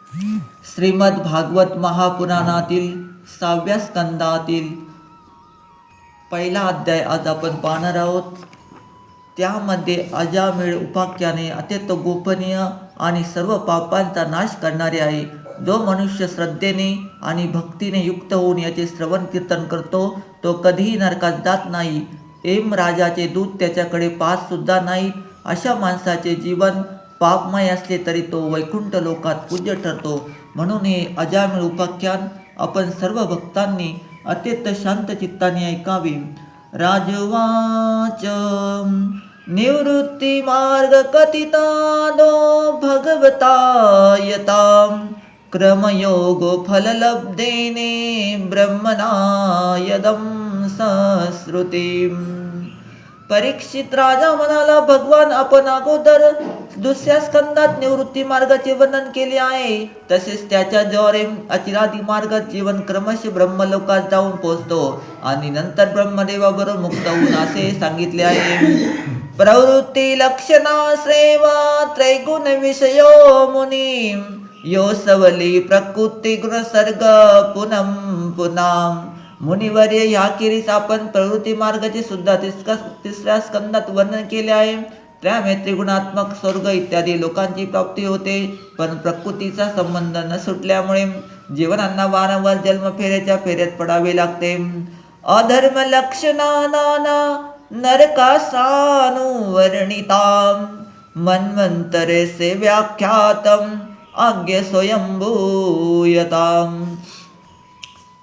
श्रीमद भागवत महापुराणातील 6व्या स्कंदातील पहिला अध्याय आज आपण पाहणार आहोत. त्यामध्ये अजामिळ उपाख्याने अत्यंत गोपनीय आणि सर्व पापांचा नाश करणारे आहे. जो मनुष्य श्रद्धेने आणि भक्तीने युक्त होऊन याचे श्रवण कीर्तन करतो तो कधीही नरकात जात नाही. राजाचे दूत त्याच्याकडे पाहत सुद्धा नाहीत. अशा माणसाचे जीवन पापमय असले तरी तो वैकुंठ लोकात पूज्य ठरतो. म्हणून हे अजामिळ उपाख्यान आपण सर्व भक्तांनी अत्यंत शांत चित्ताने ऐकावे. राजवाच निवृत्ती मार्ग कथितानो भगवता यताम क्रमयोगो फललब्धेने ब्रह्मणा यदं संश्रुतिम्. परीक्षित राजा म्हणाला, भगवान आपण अगोदर दुसऱ्या स्कंदात निवृत्ती मार्गाचे वर्णन केले आहे. तसेच त्याच्याद्वारे अचिरादी मार्गात जीवन क्रमशः ब्रह्मलोकात जाऊन पोहोचतो आणि नंतर ब्रह्मदेवाबरोबर मुक्त होऊन असे सांगितले आहे. प्रवृत्ती लक्षणा सेवा त्रैगुण विषयो मुनी यो सवली प्रकृती गुणसर्ग पुनम पुनाम. मुनिवर्य ह्याखेरीस आपण प्रवृत्ती मार्गाचे सुद्धा तिसऱ्या स्कंदात वर्णन केले आहे. त्यामुळे त्रिगुणात्मक स्वर्ग इत्यादी लोकांची प्राप्ती होते. पण प्रकृतीचा संबंध न सुटल्यामुळे जीवनांना वारंवार जन्मफेऱ्याच्या फेऱ्यात पडावे लागते. अधर्म लक्षणाना नरकासानुवर्णिताम मन्वंतरे से व्याख्यातम आज्ञ स्वयंभूयताम.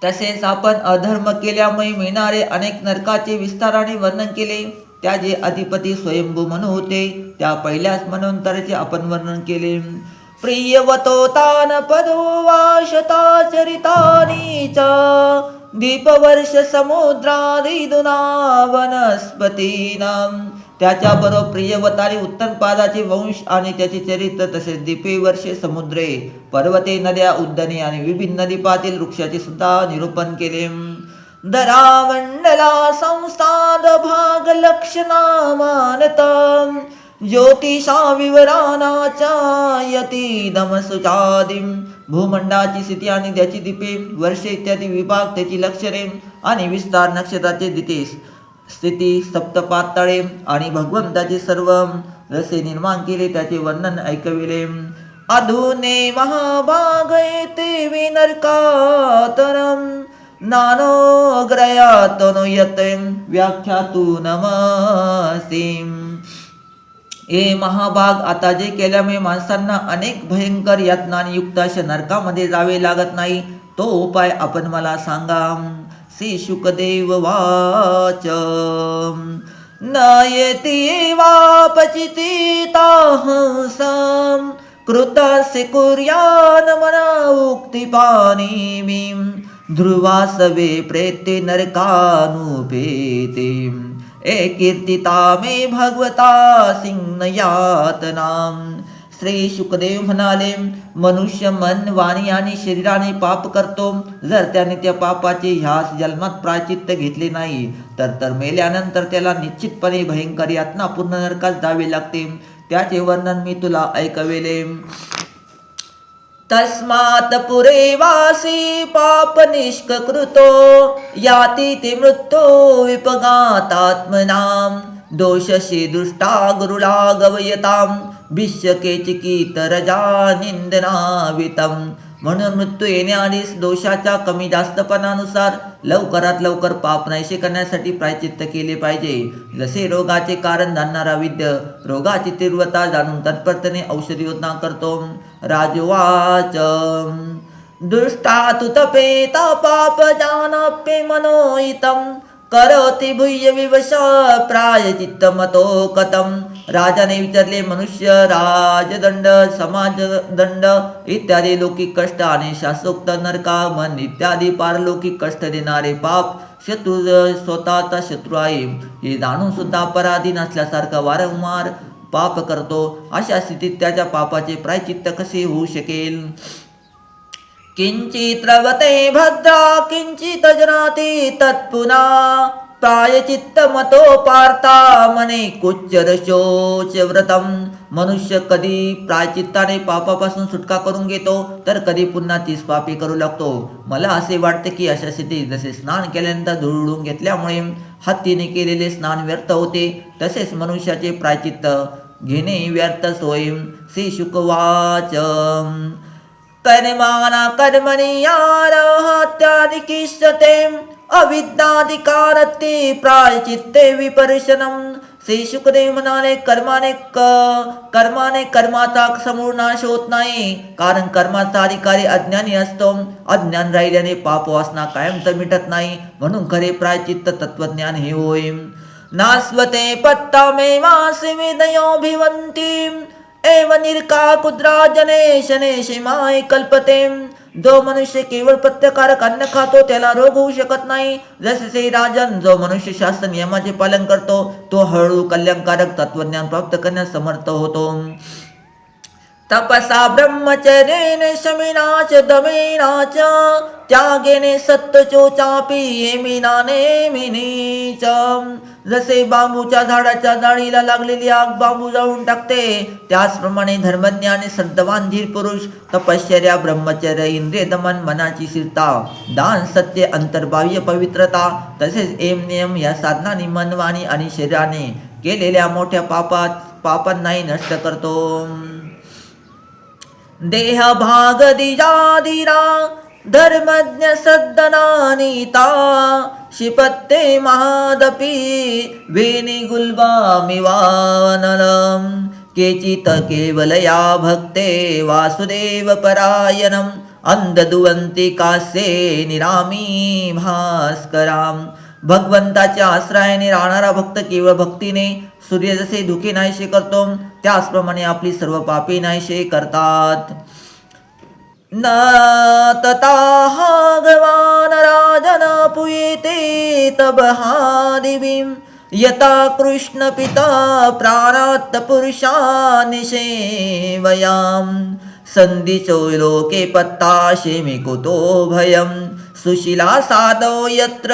तसेच आपण अधर्म केल्यामुळे मिळणारे अनेक नरकाचे विस्ताराने वर्णन केले. त्याचे अधिपती स्वयंभू मनु होते. त्या पहिल्याच मनवंतराचे आपण वर्णन केले. प्रियवतो तान पदोवाशता चरितानी च दीपवर्ष समुद्रादिदुना वनस्पतीनाम. त्याच्याबरोबर प्रियवतारी उत्तमपादाचे वंश आणि त्याचे चरित्र, तसेच दीपे वर्षे समुद्रे पर्वते नद्या उद्याने आणि विभिन्न नदीपातील वृक्षाचे सुद्धा निरूपण केले. धरामंडला संस्थाद भाग लक्षणा मानतम ज्योतिषा विवरानाचा यती दमसुचादिम. भूमंडाची स्थिती आणि त्याची दीपे वर्षे इत्यादी विभाग, त्याची लक्षणे आणि विस्तार, नक्षत्राचे दितेस स्थिती, सप्तपातळे आणि भगवंताचे सर्व रसे निर्माण केले, त्याचे वर्णन ऐकविले. अधुने महाभागयते विनरकातरम नानोग्रयातनुयते व्याख्यातु नमसीम. हे महाभाग, आता जे केल्यामुळे माणसांना अनेक भयंकर यातनांनी युक्त अशा नरकामध्ये जावे लागत नाही, तो उपाय आपण मला सांगा. श्री शुकदेव वाच नयति वापचिति ताहंसं कृतस्य कुर्यान् मना उक्तिपानिमिं ध्रुवासवे प्रेते नरकानुपेते कीर्तिता मे भगवता सिंहयातनाम. श्री शुकदेव म्हणाले, मनुष्य मन, वाणी आणि शरीराने पाप करतो. जर त्याने त्या पापाचे ह्यास जन्मात प्रायचित्त घेतले नाही तर मेल्यानंतर त्याला निश्चितपणे भयंकर यातना पूर्ण नरकात जावे लागते. त्याचे वर्णन मी तुला ऐकवेले. तस्मात् पुरे वासी पाप निष्कृतो याति ते मृत्यो विपगातात्मनाम दोषशी दृष्टा गुरुला गवयताम भिष्यकेचिकीतरजा निंदनावितम. म्हणून मृत्यू येण्याआधीच दोषाच्या कमी जास्तपणानुसार लवकरात लवकर पाप नाहीसे करण्यासाठी प्रायचित्त केले पाहिजे. जसे रोगाचे कारण जाणणारा वैद्य रोगाची तीव्रता जाणून तत्परतेने औषध योजना करतो. राजवाच दृष्टा तु तपेता पाप जानाप्ये मनोहितम करोति भूय विवश प्रायचित्तमतो कथम. राजाने विचारले, मनुष्य राजदंड, समाजदंड इत्यादी लौकिक कष्ट आणि शास्त्रोक्त नरकामन इत्यादी पारलौकिक कष्ट देणारे पाप शत्रू स्वतःचा शत्रू आहे हे जाणून सुद्धा अपराधी नसल्यासारखा वारंवार पाप करतो. अशा स्थितीत त्याच्या पापाचे प्रायचित्त कसे होऊ शकेल. किंचित रवते भद्रा किंचित जनाति तत्पुना प्रायचित्त मतो पार्था मने कुच्चर शोच व्रतम मनुष्य कधी प्रायचित्ताने पापापासून सुटका करून घेतो तर कधी पुन्हा तीच पापी करू लागतो. मला असे वाटते की अशा स्थितीत जसे स्नान केल्यानंतर धुळून घेतल्यामुळे हत्तीने केलेले स्नान व्यर्थ होते तसेच मनुष्याचे प्रायचित्त घेणे व्यर्थच होय. श्री शुकवाच कर्माणा कर्मणीयारहत्यादिकिष्यते अविद्याधिकारते प्रायचित्ते विपर्शनम. श्री शुकदेव म्हणाले कर्माने कर्माचा समूळ नाश होत नाही, कारण कर्माचा अधिकारी अज्ञानी असतो. अज्ञान राहिल्याने पाप वासना कायमच मिटत नाही, म्हणून खरे प्रायचित्त तत्वज्ञान हे होय. नास्वते पत्तामेवासि विदयोभिवन्ति एव निर्काकुद्रा जने शने शिमाय कल्पते. जो मनुष्य केवळ प्रत्यकारक अन्न खातो त्याला रोग होऊ शकत नाही. जसे राजन, जो मनुष्य शास्त्र नियमाचे पालन करतो तो हळू कल्याणकारक तत्वज्ञान प्राप्त करण्यास समर्थ होतो. तपसा ब्रह्मचर्येण शमिनाच दमेनाच त्यागेने सत्तचोचापी येमिनाने मिनीच. जसे बांबूच्या झाडाच्या जाळीला लागलेली आग बांबू जाळून टाकते, त्याचप्रमाणे धर्मज्ञ आणि श्रद्धावान धीर पुरुष तपश्चर्या, ब्रह्मचर्य, इंद्रिय दमन, मनाची स्थिरता, दान, सत्य, अंतर्बाह्य पवित्रता तसेच एम नियम या साधनांनी मन, वाणी आणि शरीराने केलेल्या मोठ्या पापांनाही नष्ट करतो. देह भाग दिजादिरा धर्मज्ञ सद्दनानीता शिपत्ते महादपी वेणी गुल्बामिवानलम. केचित केवलया भक्ते वासुदेव परायणम अंधदुवंती कासे निरामी भास्कराम. भगवंताच्या आश्रयाने राहणारा भक्त केवळ भक्तीने सूर्य जसे धुके नाहीसे करतो त्याचप्रमाणे आपली सर्व पापे नाहीसे करतात. न तताह भगवान राजन पुयेते तब हादिवीं यथा कृष्ण पिता प्राणात् पुरुषा निषेवयाम. संदिशो लोके पत्ताशेमि कुतो भयम सुशीला साधो यत्र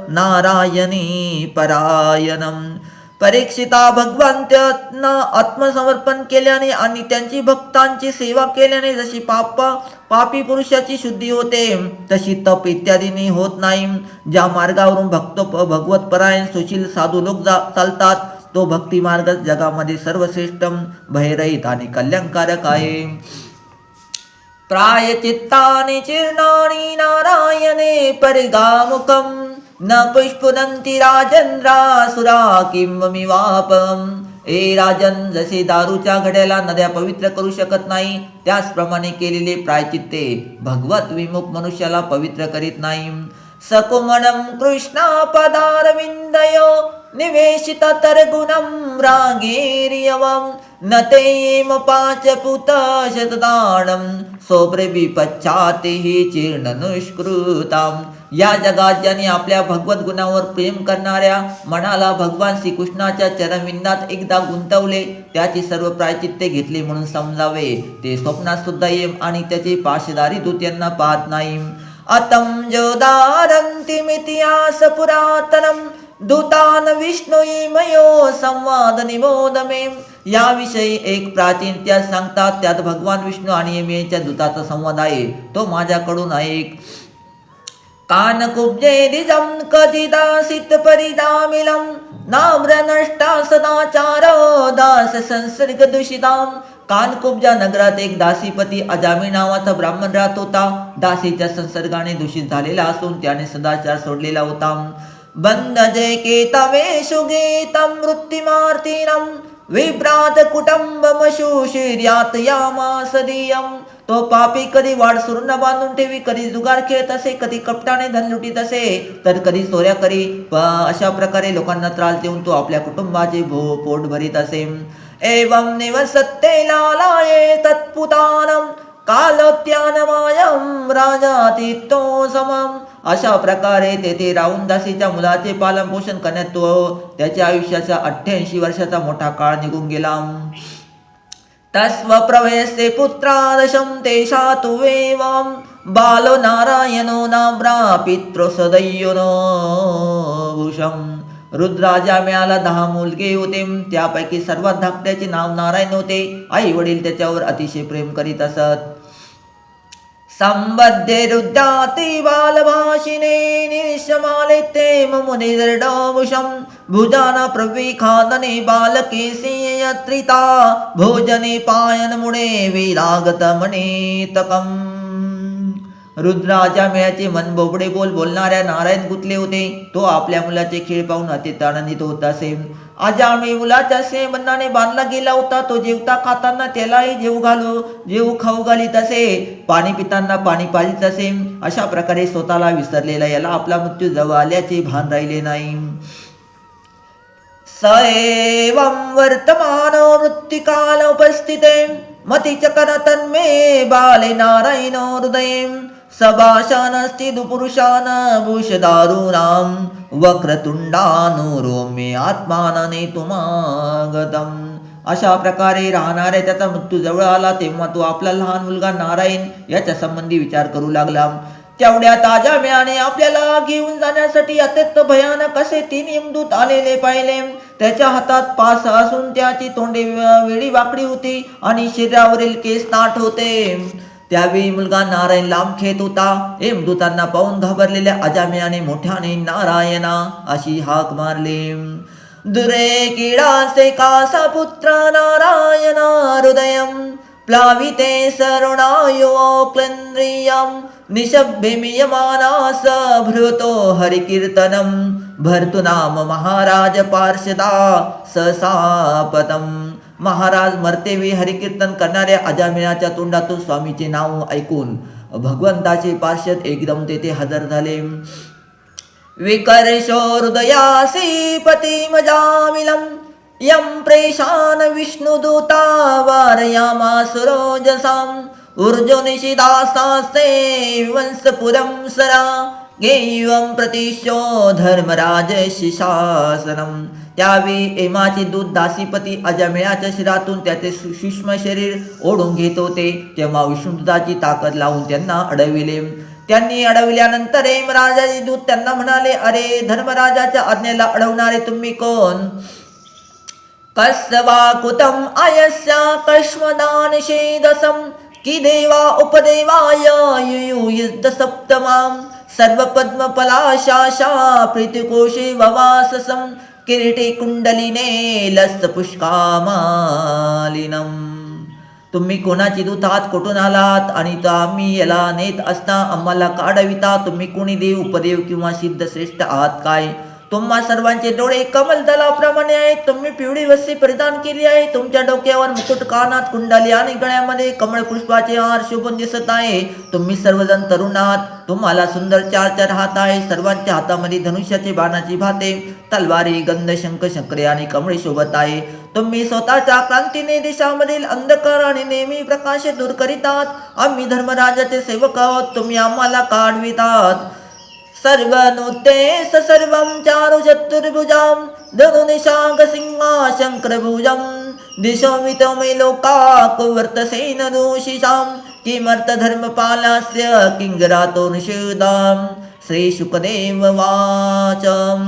नारायणी परायणम. परीक्षिता, भगवान त्यांना आत्मसमर्पण केल्याने आणि त्यांची भक्तांची सेवा केल्याने जशी पापी पुरुषाची शुद्धी होते तशी तप इत्यादींनी होत नाही. ज्या मार्गावरून भगवत परायण सुशील साधू लोक चालतात तो भक्ती मार्ग जगामध्ये सर्वश्रेष्ठ, भयरहित आणि कल्याणकारक आहे. प्रायचित्तानि चीर्णानि नारायणे परिगामुखम न पुष्पुनंती राजन्द्रासुरा किंवमिवापम. ए राजन, जसे दारूच्या घड्याला नद्या पवित्र करू शकत नाही त्याचप्रमाणे केलेले प्रायचित्ते भगवत विमुख मनुष्याला पवित्र करीत नाही. सकुमणम कृष्णा पदारविंदयो निवेशित तरगुणम रागेरियवम न तेम पाच पुत शतदानम सोब्रवी पश्चातेहि चीर्ण निष्कृताम. या जगात ज्यांनी आपल्या भगवत गुणावर प्रेम करणाऱ्या मनाला भगवान श्रीकृष्णाच्या चरणविंदात एकदा गुंतवले त्याची सर्व प्रायचित्ते घेतली म्हणून समजावे. ते स्वप्नात सुद्धा येम आणि त्याचे पाशधारी दूत यांना पाहत नाही. अतम जोदारंतिमितिहास पुरातनम दूतान विष्णुमयो संवाद निबोधमे. याविषयी एक प्राचीन इतिहास सांगतात. त्यात भगवान विष्णू आणि यमेच्या दूताचा संवाद आहे. तो माझ्याकडून ऐक. कानकुब्जे द्विजं कथिदासित परिदामिलं नाम्रनष्टा सदाचार दास संसर्ग दूषिताम. कानकुब्जा नगरात एक दासीपती अजामी नावाचा ब्राह्मण राहत होता. दासीच्या संसर्गाने दूषित झालेला असून त्याने सदाचार सोडलेला होता. बंद जय केतवेषु गीतं वृत्तिमार्तिनं विभ्रात कुटुंबमशुशीर्यात यामासदीयम. तो पापी कधी वाढ सुरून बांधून ठेवी, कधी जुगार खेळत असे, कधी कपटाने धन लुटीत असे, तर कधी चोऱ्या करी. अशा प्रकारे लोकांना त्रास देऊन तो आपल्या कुटुंबाचे पोट भरीत असे. एवं निवसत्ते लालाये तत्पुतानम कालोत्यानमायम राजातितो समम. अशा प्रकारे तेथे राहून दासीच्या मुलाचे पालन पोषण करण्यात तो त्याच्या आयुष्याचा 88 वर्षाचा मोठा काळ निघून गेला. तस्व प्रवेशे पुत्रादशम तेषातु एवं बालो नारायणो नाम्रा पितृ सदय्यो नो भूषम. रुद्राजा मिळाला 10 मुलगे होते. त्यापैकी सर्वात धाकट्याचे नाव नारायण होते. आई वडील त्याच्यावर अतिशय प्रेम करीत असत. संबद्धे रुद्राती बालभाषिणे निशमाले ते मुने दर्डभूषम भुजाना प्रविखादने बालकेसी यत्रिता भोजने पायन मुळे विरागत मणितकम. रुद्राच्या मेळ्याचे मन बोबडे बोलणाऱ्या नारायण गुंतले होते. तो आपल्या मुलाचे खेळ पाहून अत्यंत आनंदित होत असे. आजामी मुलाच्या बंधाने बांधला गेला होता. तो जेवता खाताना त्यालाही जेव खाऊ घालीत असे. पाणी पिताना पाणी पाजित असे. अशा प्रकारे स्वतःला विसरलेला याला आपला मृत्यू जवळ आल्याचे भान राहिले नाही. स एवं वर्तमानो मृत्युकाल उपस्थिते मतिचकर तन्मे बाले नारायण हृदये सभाशानस्ति दुपुरुषान भूषदारूणाम वक्रतुंडानुरोम्ये आत्मानने तुमागतम. अशा प्रकारे राहणाऱ्या त्याचा मृत्यू जवळ आला तेव्हा तो आपला लहान मुलगा नारायण याच्या संबंधी विचार करू लागला. तेवढ्या ताज्या मेळाने आपल्याला घेऊन जाण्यासाठी अत्यंत भयानक असे 3 यमदूत आलेले पाहिले. त्याच्या हातात पास असून त्याची तोंडे वेळी वाकडी होती आणि शरीरावरील केस ताठ होते. त्यावेळी मुलगा नारायण लांब खेळत होता. यमदूतांना पाहून घाबरलेल्या अजामिळाने मोठ्याने नारायणा अशी हाक मारली. दुरे किडासे कासा पुत्र नारायण हृदयम प्लाविते सरुणायोक्लेन्द्रियम निशभ्यमियमानास भृतो हरिकीर्तनम भर्तु नाम महाराज पार्षदा ससापतम. महाराज मरतेवेळी हरिकीर्तन करणाऱ्या अजामिळाच्या तोंडातून स्वामीचे नाव ऐकून भगवंताचे पार्षद एकदम तेथे हजर झाले. विकर्षो हृदयासी पतिमजामिलम यम प्रेशान विष्णुदूता वारयामासुरोजसाम ऊर्जोनिषिदासास्ते वंशपुरं सरा गेयं प्रतिशो धर्मराज शिशासनम. त्यावेळी एमाचे दूत दासीपती अजामिळाच्या शिरातून त्याचे सूक्ष्म शरीर ओढून घेत होते. तेव्हा विष्णुदूताची ताकद लावून त्यांना अडविले. त्यांनी अडविल्यानंतर हेमराजाचे दूत त्यांना म्हणाले, अरे धर्मराजाच्या आज्ञेला अडवणारे तुम्ही कोण? कस्वा कुतम आयस्या कश्मदानशेदसम कि देवा उपदेवाय युयुयुद्ध सप्तमाम सर्व पद्मपलाशाशा प्रीतिकोशे ववाससम किरीटे कुंडलिने लस पुष्कामालिनम. तुम्ही कोणाची दूत आहात, कुठून आलात आणि तो आम्ही याला नेत असता आम्हाला का अडविता? तुम्ही कोणी देव उपदेव किंवा सिद्ध श्रेष्ठ आहात काय? तुम्हा सर्वांचे डोळे कमलदलाप्रमाणे आहेत. तुम्ही पिवळी वस्त्री परिधान केली आहे. तुमच्या डोक्यावर मुकुट, कानात कुंडली आणि गळ्यामध्ये कमळ पुष्पाचे हार शोभून दिसत आहे. तुम्ही सर्वजण तरुण आहात. तुम्हाला सुंदर 4 हात आहे. सर्वांच्या हातामध्ये धनुष्याचे बाणाची भाते, तलवारी, गंध, शंख, चक्रे आणि कमळे शोभत आहे. तुम्ही स्वतःच्या क्रांतीने देशामधील अंधकार आणि नेहमी प्रकाश दूर करीत आहात. आम्ही धर्मराजाचे सेवक आहोत. तुम्ही आम्हाला का अडवितात? सर्वनुते सर्वं चारु चतुर्भुजां धनुनिशांक सिंहा शंकरभुजं दिशो वितो मे लोका कुवर्तसेन दोषिषां किमर्थ धर्मपालस्य किंगरातो निषेधां. श्री शुकदेव वाचम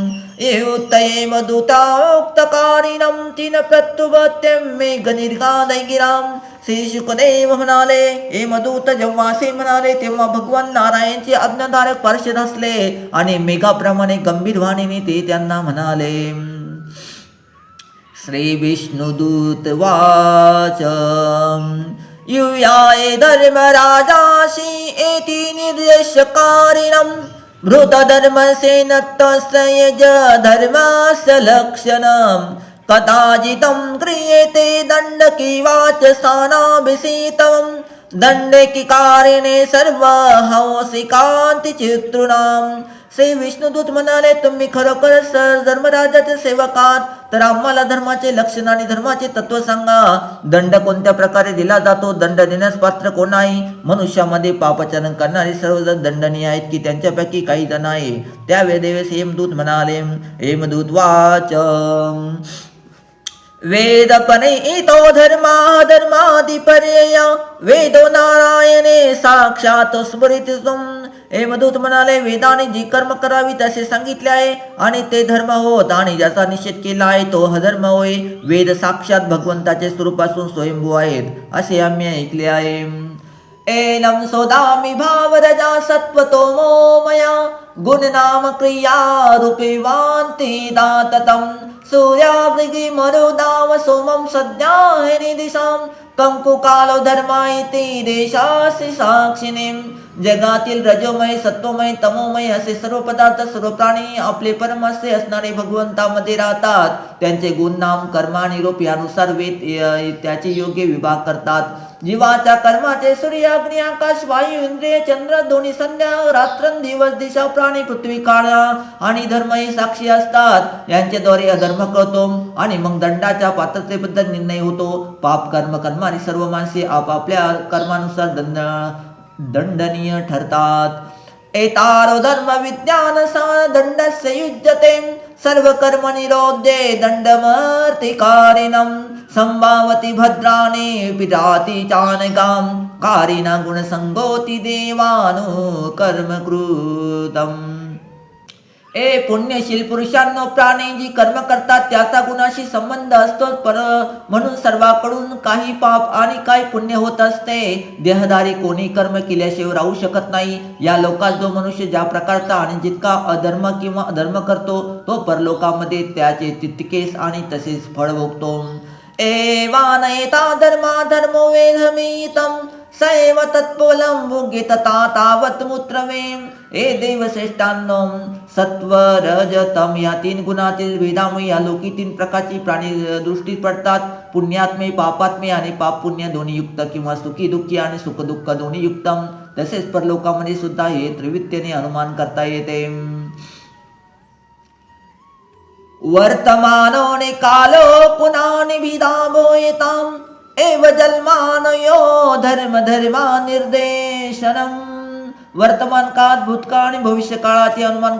युक्तये मधुताक्तकारिणं तीन प्रत्युपत्यं मेघनिर्गादैगिराम. श्री शुकदेव म्हणाले, हे मधुत जेव्हा असे म्हणाले तेव्हा भगवान नारायणचे आज्ञाधारक पार्षद असले आणि मेघाप्रमाणे गंभीर वाणीने ते त्यांना म्हणाले. श्री विष्णुदूत वाच युयाय धर्मराजाशी एति निर्देशकारिणं भृतधर्मसेनत्वस्य यज धर्मस्य लक्षणं कदाचितं क्रियेते दण्डकी वाचसानाभिषेकं दण्डकीकारिणे सर्व हंसिकांति चित्रुणाम. श्री विष्णुदूत म्हणाले, तुम्ही खरोखरच धर्मराजाचे सेवक आहात, तर आम्हाला धर्माचे लक्षण आणि धर्माचे तत्व सांगा. दंड कोणत्या प्रकारे दिला जातो? दंड देण्यास पात्र कोण आहे? मनुष्यामध्ये पापाचरण करणारे सर्वजण दंडनीय आहेत की त्यांच्यापैकी काही जण आहे? त्यावेळेस हेमदूत म्हणाले, हेमदूत वाच वेदपने इतो धर्माधिपर्यय वेदो नारायणे साक्षात स्मृतिसुम हे मधुत म्हणाले, वेदाने जी कर्म करावी तसे सांगितले आहे आणि ते धर्म होत आणि ज्याचा निषेध केला आहे तो अधर्म होय. वेद साक्षात भगवंताचे स्वरूपासून स्वयंभू आहेत असे आम्ही ऐकले आहे. एनं सोदामि भावरजा सत्वतो मया गुणनाम क्रिया रूपे वान्ति दाततं सूर्यावृगी मरुदाव सोमं सद्याहे निदिशां कंकुकालो धर्मा इति देशासि साक्षिणीं. जगातील रजोमय, सत्वमय, तमोमय असे सर्व पदार्थ, सर्व प्राणी आपले परमस्य असणारे भगवंतामध्ये राहतात. त्यांचे गुण, नाम, कर्म आणि रूप यानुसार वेद त्याचे योग्य विभाग करतात. जीवाच्या कर्माचे सूर्य, अग्नी, आकाश, वायू, इंद्रिय, चंद्र, दोन्ही संध्या, रात्रं दिवस, दिशा, प्राणी, पृथ्वी, काळ आणि धर्म हे साक्षी असतात. यांच्याद्वारे अधर्म कळतो आणि मग दंडाच्या पात्रतेबद्दल निर्णय होतो. पाप कर्म करणारी सर्व माणसे आपापल्या कर्मानुसार दंडनीय ठरतात. एतारो धर्म विज्ञान दंडस्य युज्यते सर्व कर्म निरोध्ये दंडमर्तिकारिणं संभावती भद्राणे पिराती चानगाम कारिणा गुणसंगोती देवानु कर्मकृतम्. ए पुण्यशील पुरुषांनो, प्राणी जी कर्म करतात त्याचा गुणाशी संबंध असतोच, म्हणून सर्वांकडून काही पाप आणि काही पुण्य होत असते. देहधारी कोणी कर्म केल्याशिवाय राहू शकत नाही. या लोकात जो मनुष्य ज्या प्रकारचा आणि जितका अधर्म किंवा अधर्म करतो तो परलोकामध्ये त्याचे तितकेच आणि तसेच फळ भोगतो. एवानयता धर्मा धर्मो वेधमितं सैव तत्पोलं भुगे तथा तावत मूत्रवेम. ए देवश्रेष्ठांनो, सत्व रज तम या तीन गुणातील भेदामुळे या लोकी तीन प्रकारची प्राणी दृष्टीत पडतात. पुण्यात्मे, पापात्मे आणि पाप पुण्य दोन्ही युक्त किंवा सुखी दुःखी आणि सुख दुःख दोन्ही युक्त. तसेच परलोकामध्ये सुद्धा हे त्रिवित्तेने अनुमान करता येते. वर्तमानोने कालो पुनानि भिदाभूयताम् एव जन्मानयो धर्म धर्मा निर्देशनम. वर्तमान काळात भूतकाळ आणि भविष्य काळाचे अनुमान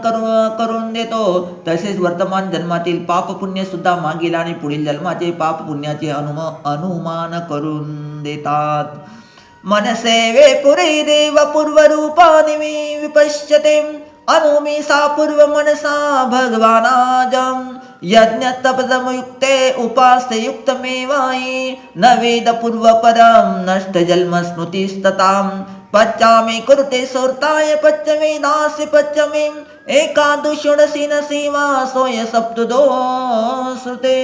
करून देतो. तसेच वर्तमान जन्मातील पाप पुण्य सुद्धा मागील आणि पुढील जन्माचे पाप पुण्याचे अनुमान करून देतात. मनसेवे पुरे देव पूर्वरूपानि विपश्यते अनुमी सा पूर्व मनसा भगवानाजम यज्ञ तपसमुक्ते उपास्य युक्तमेवायि न वेद पूर्व परम नष्ट जन्म स्मृतिस्तताम पच्चामे कुरुते सुरताय पच्चमे दास्य पच्चमे एकादुषुणसी न सेवा सोय सप्तदो श्रुते.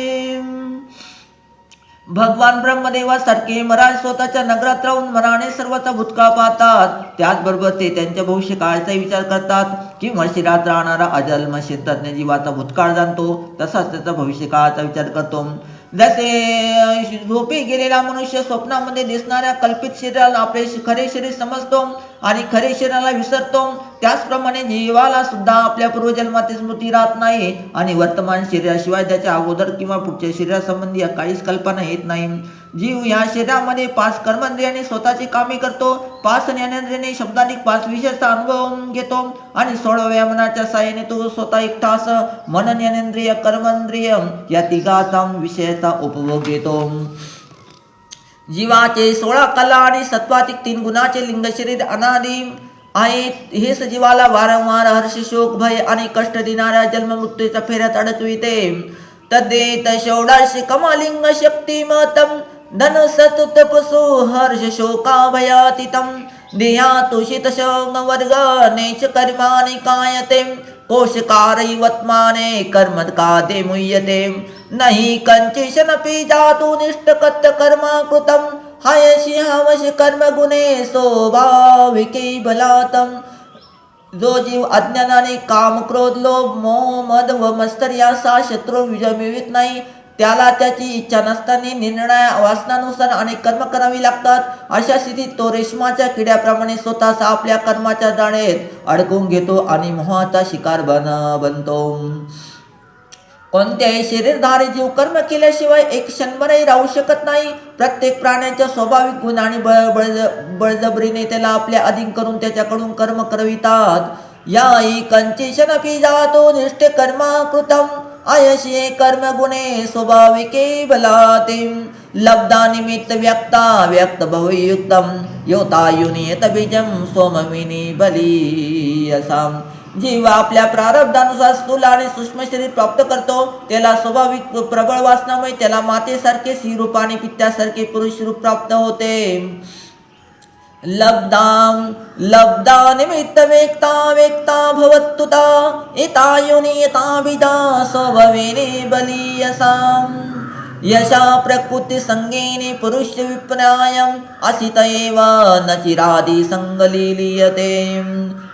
भगवान ब्रह्मदेवासारखे महाराज स्वतःच्या नगरात राहून मनाने सर्वाचा भूतकाळ पाहतात. त्याचबरोबर ते त्यांच्या भविष्य काळाचा विचार करतात. किंवा शरीरात राहणारा अजन्म क्षेत्रज्ञ जीवाचा भूतकाळ जाणतो तसाच त्याचा भविष्य काळाचा विचार करतो. जसे झोपी गेलेला मनुष्य स्वप्नामध्ये दिसणाऱ्या कल्पित शरीराला आपले खरे शरीर समजतो आणि खरे शरीराला विसरतो, त्याचप्रमाणे जीवाला सुद्धा आपल्या पूर्वजन्मातील स्मृती राहत नाही आणि वर्तमान शरीराशिवाय त्याच्या अगोदर किंवा पुढच्या शरीरासंबंधी काहीच कल्पना येत नाही. जीव या शरीरामध्ये 5 कर्मेंद्रियाने स्वतःची कामे करतो, 5 ज्ञानेंद्रियाने शब्दाधिक 5 विषयाचा अनुभव घेतो आणि 16व्या मनाच्या साहाय्याने तो स्वतः एकटा असं मन, ज्ञानेंद्रिय, कर्मेंद्रिय या तिघाचा विषयाचा उपभोग घेतो. जीवाचे 16 कला आणि सत्वाधिक 3 गुणाचे लिंग शरीर अनादि आहेत. हे सजीवाला वारंवार हर्ष, शोक, भय आणि कष्ट देणाऱ्या जन्म मृत्यूच्या फेऱ्यात अडकविते. तदेत षोडश कमलिंग शक्तिमतम धनुसत तपसो हर्ष शोका भयातीतम देहा तुषित वर्ग नेच कर्माणि कायते कोशकारैवत्माने कर्म कादे मुह्यते नहि कंचिशनपि जातु निष्ठकत् कर्मा कृतम हयसि हवश कर्म गुणे स्वाभाविके बलातम. जो जीव अज्ञानाने काम, क्रोध, लोभ, मोह, मद व मत्सर याचा शत्रू विजय मिळवित नाही त्याला त्याची इच्छा नसताना निर्णय वासनानुसार अनेक कर्म करावी लागतात. अशा स्थितीत तो रेशमाच्या किड्याप्रमाणे स्वतःच आपल्या कर्माच्या जाळेत अडकून घेतो आणि मोहाचा शिकार बनतो. कोणत्याही शरीरधारी जीव कर्म केल्याशिवाय एक क्षणभरही राहू शकत नाही. प्रत्येक प्राण्याच्या स्वाभाविक गुण आणि बळजबरीने त्याला आपल्या अधीन करून त्याच्याकडून कर्म करवितात. या कंचिशनपि जातो निष्ठे कर्मा कृतम आयशी कर्म गुणे स्वाभाविके बलातिम लब्धा निमित्त व्यक्ता व्यक्त भवयुक्तम योतायुनी येत बीजम सोमविनी बलीयसाम. जीव आपल्या प्रारब्धानुसार स्थूल आणि सूक्ष्म शरीर प्राप्त करतो. त्याला स्वाभाविक प्रबळ वासनामुळे त्याला मातेसारखे स्त्रीरूप आणि पित्यासारखे पुरुष रूप प्राप्त होते. लब्धा निमित्त वेक्ता वेक्ता भवत्तुता एता योनी एता विदा स्वभवेने बलीयसाम. यशा प्रकृती संगेने पुरुष विप्रायम असित एव न चिरादी संगलीलीयते.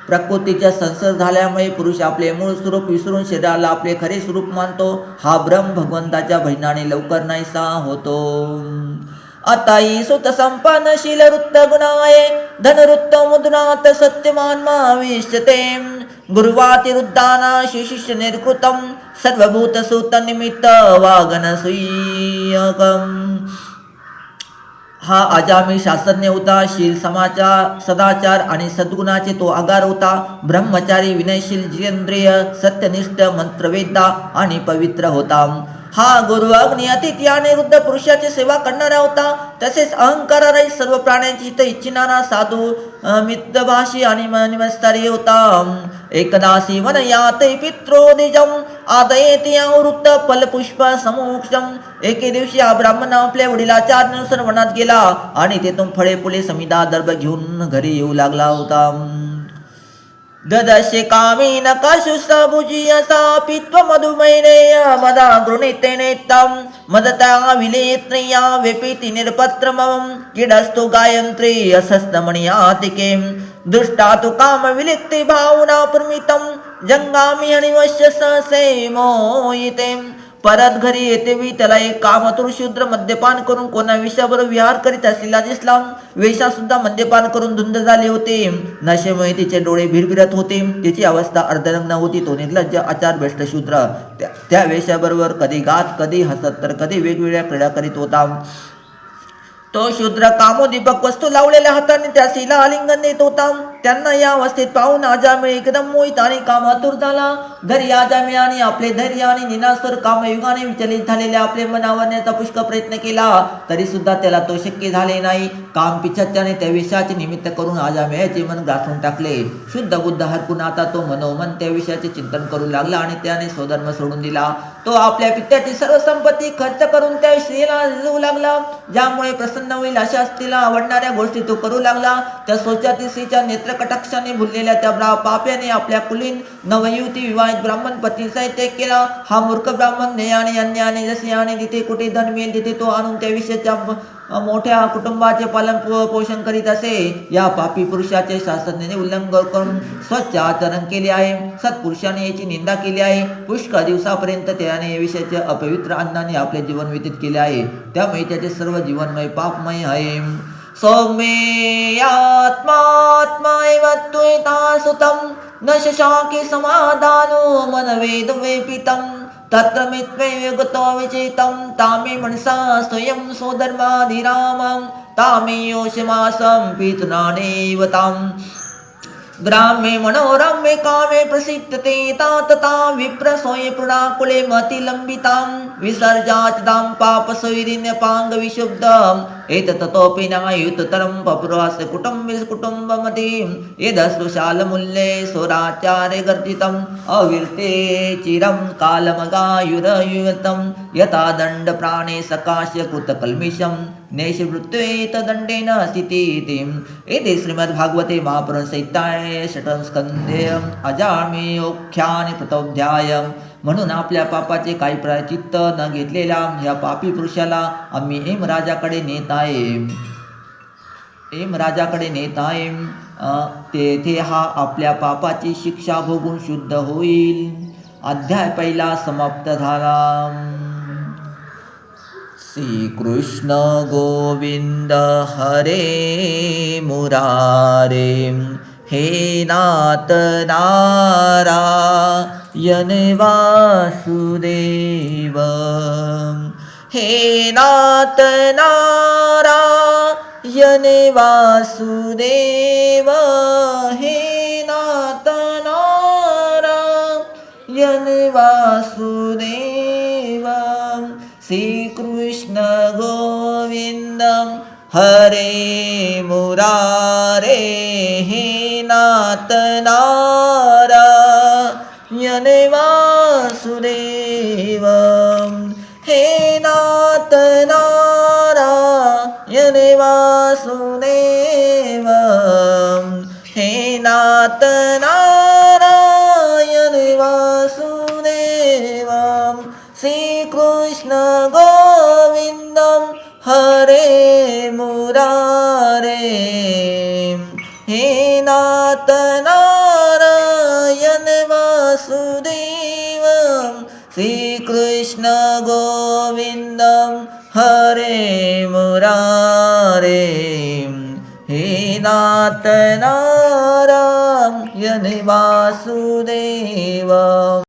प्रकृतीच्या संसर्ग झाल्यामुळे पुरुष आपले मूळ स्वरूप विसरून शरीराला आपले खरे स्वरूप मानतो. हा भ्रम भगवंताच्या भजनाने लवकर नाहीसा होतो. अताई सुत संपन्नशील वृत्त गुणाय धनवृत्त मुद्रात सत्यमान विष्यते. गुरुवातिरुद्धाना शिशिष्य निर्कृतम सर्वभूत सुत निमित्त वागन सुयकम. हा अजामी शास्त्रज्ञ होता. शील समाचार सदाचार आणि सद्गुणाचे तो आगार होता. ब्रह्मचारी विनयशील जितेंद्रिय सत्यनिष्ठ मंत्रवेद्ता आणि पवित्र होता. हा गुरु अग्नि अतिथी आणि वृद्ध पुरुषाची सेवा करणारा होता. तसेच अहंकारारहित सर्व प्राण्यांची हित इच्छिणारा साधू मितभाषी आणि निमस्तारी होता. एकदासी वनयात पित्रोदिजम आदयेति आवृत्त फलपुष्प समोक्षम. एके दिवशी हा ब्राह्मण आपल्या वडिलाच्या आज्ञेनुसार वनात गेला आणि तेथून फळे फुले समिधा दर्भ घेऊन घरी येऊ लागला होता. ददशे कामी नकाशुसा भुजियसा पित्व मधुमैनेय मदा गृणीतेनेत्तम मदता विलेत्रिया वेपिति निरपत्रमं किडस्तु गायत्री असस्तमणियातिके. दुष्टा तु काम विलिक्ति भावना प्रमितं जंगामी हनिवश्य ससे मोहिते. परत घरी येतेवेळी त्याला एक कामतुर शूद्र मद्यपान करून कोणा विषयाबरोबर विहार करीत असलेला दिसला. वेषा सुद्धा मद्यपान करून धुंद झाले होते. नशेमुळे तिचे डोळे भिरभिरत होते. तिची अवस्था अर्धनग्न होती. तो निर्लज्ज आचार भ्रष्ट शूद्र त्या वेषाबरोबर कधी गात कधी हसत तर कधी वेगवेगळ्या क्रीडा करीत होता. तो शूद्र कामोदीपक वस्तू लावलेल्या हाताने त्या स्त्रीला आलिंगन देत होता. त्यांना या अवस्थेत पाहून आजामिळ एकदम मोहित आणि कामातुर झाला. घरी आजामिळाने आपले धैर्य आणि निनास्वर कामयुगाने विचलित झालेल्या आपले मन आवरण्याचा पुष्कळ प्रयत्न केला, तरी सुद्धा त्याला तो शक्य झाले नाही. काम पिछाच्याने त्या विषयाचे निमित्त करून आजामिळाचे मन ग्रासून टाकले. शुद्ध बुद्ध हरपून आता तो मनोमन त्या विषयाचे चिंतन करू लागला आणि त्याने स्वधर्म सोडून दिला. तो आपल्या पित्याची सर्व संपत्ती खर्च करून त्या स्त्रीला रिझवू लागला. ज्यामुळे प्रसन्न होईल अशा स्त्रीला आवडणाऱ्या गोष्टी तो करू लागला. त्या सोच्यातील स्त्रीच्या नेत्रकटाक्षाने भुललेल्या त्या पाप्याने आपल्या कुलीन नवयुवती विवाहित ब्राह्मण पत्नीचा त्याग केला. हा मूर्ख ब्राह्मण नेयाने अन्याने जसे आणि तिथे कुठे धन मिळेल तिथे तो आणून त्या विषयाच्या मोठ्या कुटुंबाचे पालन पोषण करीत असे. या पापी पुरुषाचे शास्त्रज्ञाने उल्लंघन करून स्वच्छ आचरण केले आहे. सत्पुरुषाने याची निंदा केली आहे. पुष्कळ दिवसापर्यंत त्याने या विषयाचे अपवित्र अन्नाने आपले जीवन व्यतीत केले आहे. त्यामुळे त्याचे सर्व जीवनमय पापमय आहे. सौम्येयात्मात्मैव त्वयिता सुतं न शशाके समाधानो मनवेद वेपितं तत्र मित्वे गतो विचितं तामे मनसा स्वयं स्वधर्माधिरामं तामे योषमासं पितुनानेव ताम् ग्रामे मनोरम्ये कामे प्रसिद्धते तथा विप्रसोये पुराकुले मतिलम्बितां विसर्जाचदां पापसुविरिन्यपांग विशुद्धम् एतततोऽपि नायुततरं पपुरस्य कुटुम्बमति यदश्रुशालमूल्ये सोराचारे गर्जितम् अविर्ते चिरं कालमगायुरयुतं यथा दण्डप्राणे सकाश्य कृतकल्मिषं नेशवृत्तेतदण्डेन स्थितिम्. एते श्रीमद्भागवते महापुराणसंहिताये षष्ठं स्कंधे अजामिळोख्याने प्रथमोऽध्यायः. म्हणून आपल्या पापाचे काही प्रायचित्त न घेतलेल्या ह्या पापी पुरुषाला आम्ही यमराजाकडे नेत आहे. तेथे हा आपल्या पापाची शिक्षा भोगून शुद्ध होईल. अध्याय पहिला समाप्त झाला. श्रीकृष्ण गोविंद हरे मुरारे हे नाथ नारायण वासुदेव. हे नाथ नारायण वासुदेव. हे नाथ नारायण वासुदेव. श्रीकृष्ण गोविंद हरे मुरारे हे नाथ नारायण वासुदेव हे नाथ नारायण वासुदेव हे नाथ नारायण वासुदेव श्रीकृष्ण गोविन्दं हरे मुरारे हे नाथ नारायण वासुदेव श्रीकृष्ण गोविन्दं हरे मुरारे हे नाथ नारायण वासुदेव।